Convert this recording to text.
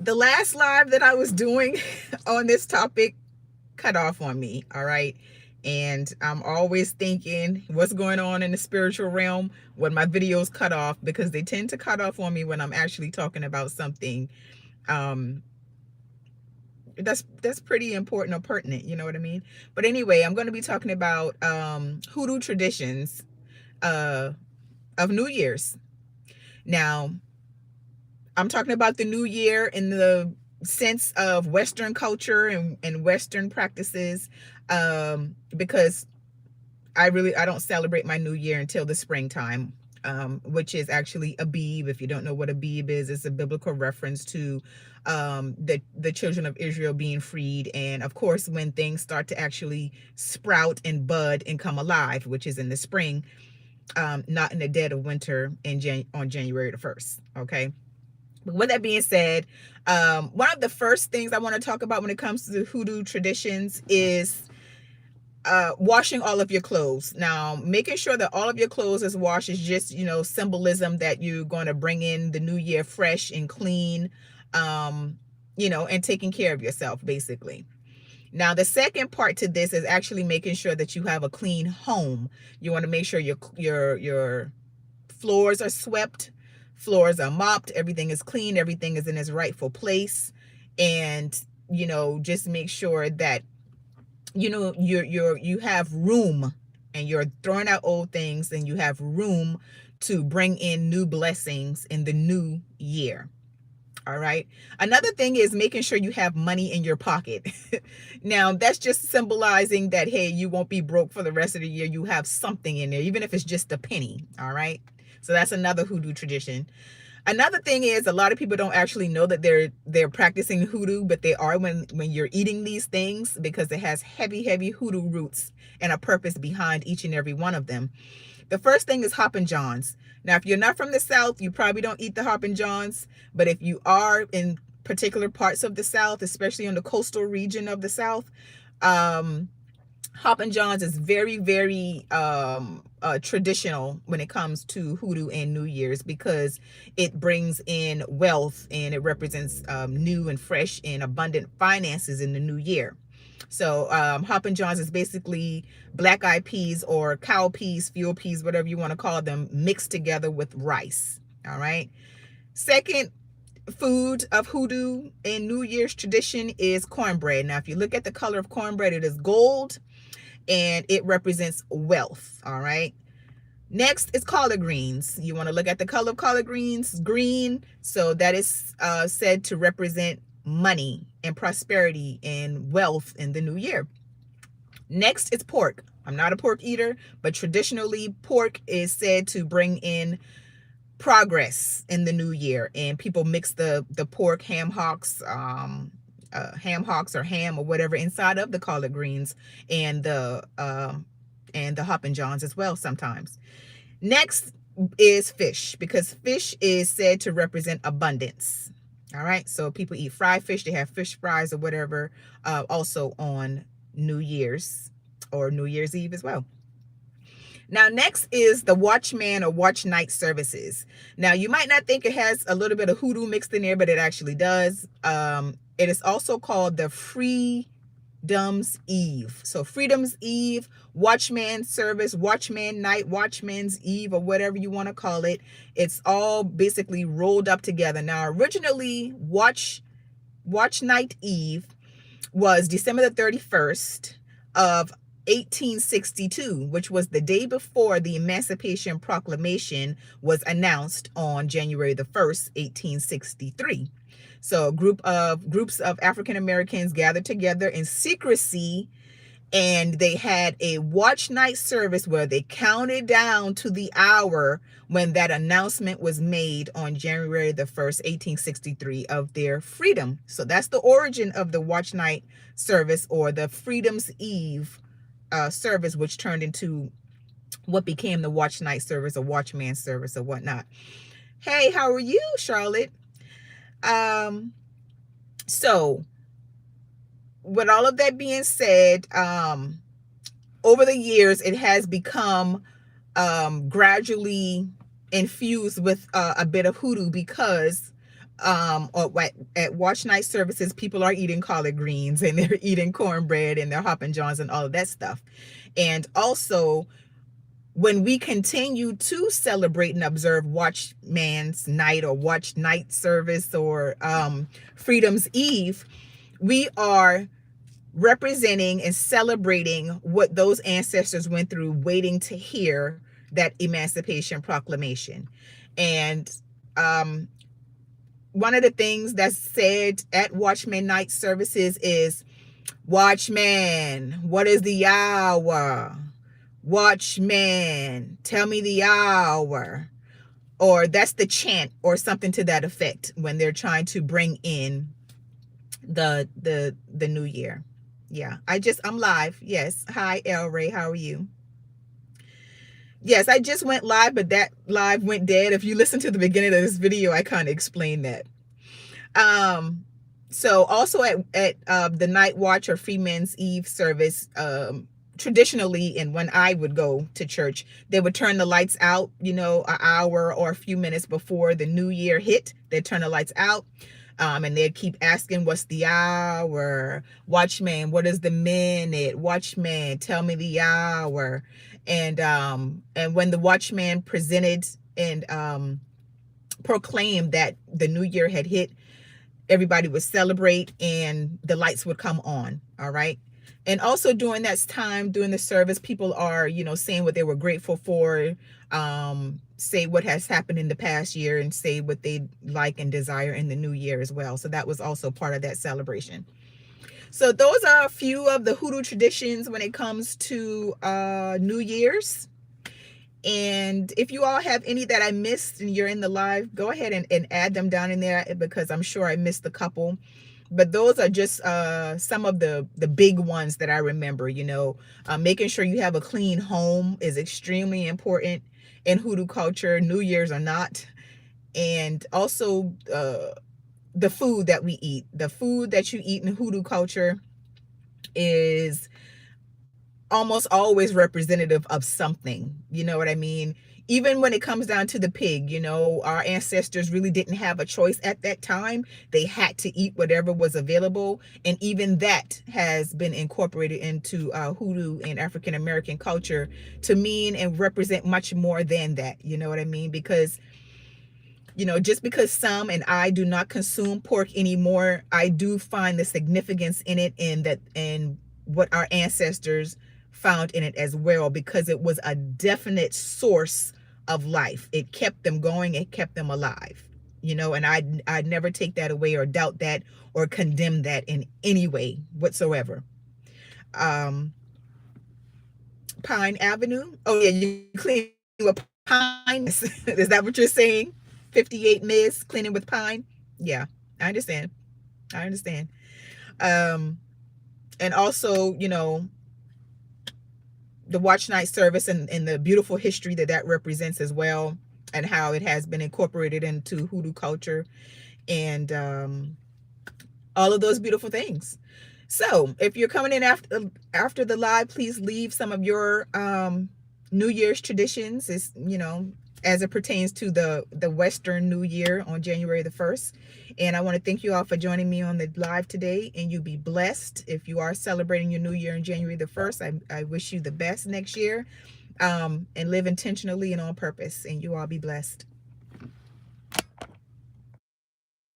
The last live that I was doing on this topic cut off on me. All right. And I'm always thinking what's going on in the spiritual realm when my videos cut off, because they tend to cut off on me when I'm actually talking about something um that's pretty important or pertinent, you know what I mean? But anyway, I'm going to be talking about hoodoo traditions uh of New Year's. Now, I'm talking about the new year in the sense of Western culture and Western practices, because I don't celebrate my new year until the springtime, which is actually Abib. If you don't know what Abib is, it's a biblical reference to the children of Israel being freed, and of course when things start to actually sprout and bud and come alive, which is in the spring, not in the dead of winter on January the 1st. Okay. But with that being said, one of the first things I want to talk about when it comes to the hoodoo traditions is washing all of your clothes. Now, making sure that all of your clothes is washed is just, symbolism that you're going to bring in the new year fresh and clean, and taking care of yourself, basically. Now, the second part to this is actually making sure that you have a clean home. You want to make sure your floors are swept, floors are mopped, everything is clean, everything is in its rightful place, and just make sure that you have room, and you're throwing out old things, and you have room to bring in new blessings in the new year. All right. Another thing is making sure you have money in your pocket. Now, that's just symbolizing that, hey, you won't be broke for the rest of the year. You have something in there, even if it's just a penny. All right. So that's another hoodoo tradition. Another thing is, a lot of people don't actually know that they're practicing hoodoo, but they are when you're eating these things, because it has heavy hoodoo roots and a purpose behind each and every one of them. The first thing is Hoppin' Johns. Now, if you're not from the South, you probably don't eat the Hoppin' Johns, but if you are in particular parts of the South, especially in the coastal region of the South, Hoppin' Johns is very traditional when it comes to hoodoo and New Year's, because it brings in wealth, and it represents new and fresh and abundant finances in the new year. So Hoppin' Johns is basically black eyed peas or cow peas, field peas, whatever you want to call them, mixed together with rice. All right. Second food of hoodoo and New Year's tradition is cornbread. Now, if you look at the color of cornbread, it is gold, and it represents wealth. All right. Next is collard greens. You want to look at the color of collard greens, green. So that is said to represent money and prosperity and wealth in the new year. Next is pork. I'm not a pork eater, but traditionally pork is said to bring in progress in the new year, and people mix the pork ham hocks or ham or whatever inside of the collard greens, and the Hoppin' Johns as well sometimes. Next is fish, because fish is said to represent abundance. All right, so people eat fried fish, they have fish fries or whatever, also on New Year's or New Year's Eve as well. Now, next is the watchman or watch night services. Now, you might not think it has a little bit of hoodoo mixed in there, but it actually does. It is also called the Freedom's Eve. So Freedom's Eve, watchman service, watchman night, watchman's eve, or whatever you want to call it. It's all basically rolled up together. Now, originally, watch night eve was December the 31st of 1862, which was the day before the Emancipation Proclamation was announced on January the 1st, 1863. So groups of African Americans gathered together in secrecy, and they had a watch night service where they counted down to the hour when that announcement was made on January the 1st, 1863, of their freedom. So that's the origin of the watch night service, or the Freedom's Eve service, which turned into what became the watch night service or watchman service or whatnot. Hey, how are you, Charlotte? So with all of that being said, over the years, it has become gradually infused with a bit of hoodoo, because or at watch night services, people are eating collard greens and they're eating cornbread and they're hopping johns and all of that stuff. And also, when we continue to celebrate and observe Watchman's Night or Watch Night service or Freedom's Eve, we are representing and celebrating what those ancestors went through waiting to hear that Emancipation Proclamation. And one of the things that's said at Watchman Night services is, "Watchman, what is the hour? Watchman, tell me the hour." Or that's the chant or something to that effect when they're trying to bring in the new year. Yeah, I'm live. Yes. Hi, El Ray. How are you? Yes, I just went live, but that live went dead. If you listen to the beginning of this video, I kind of explained that. So also at the night watch or Freeman's Eve service, traditionally, and when I would go to church, they would turn the lights out, an hour or a few minutes before the new year hit. They'd turn the lights out. And they'd keep asking, "What's the hour? Watchman, what is the minute? Watchman, tell me the hour." And when the watchman presented and proclaimed that the new year had hit, everybody would celebrate and the lights would come on. All right. And also during that time, during the service, people are, saying what they were grateful for, say what has happened in the past year, and say what they like and desire in the new year as well. So that was also part of that celebration. So those are a few of the Hoodoo traditions when it comes to New Year's. And if you all have any that I missed and you're in the live, go ahead and add them down in there, because I'm sure I missed a couple. But those are just some of the big ones that I remember. Making sure you have a clean home is extremely important in Hoodoo culture, New Year's or not. And also the food that we eat. The food that you eat in Hoodoo culture is almost always representative of something. You know what I mean? Even when it comes down to the pig, our ancestors really didn't have a choice at that time. They had to eat whatever was available. And even that has been incorporated into Hoodoo and African American culture to mean and represent much more than that. You know what I mean? Because, just because some and I do not consume pork anymore, I do find the significance in it and what our ancestors found in it as well, because it was a definite source of life. It kept them going. It kept them alive, and I'd never take that away or doubt that or condemn that in any way whatsoever. Pine Avenue. Oh yeah, you clean with pine. Is that what you're saying? 58 Ms. cleaning with pine. Yeah, I understand. And also, the watch night service and the beautiful history that represents as well, and how it has been incorporated into Hoodoo culture, and all of those beautiful things. So if you're coming in after the live, please leave some of your New Year's traditions, as it pertains to the Western New Year on January the 1st. And I want to thank you all for joining me on the live today, and you be blessed. If you are celebrating your New Year on January the 1st, I wish you the best next year, and live intentionally and on purpose, and you all be blessed.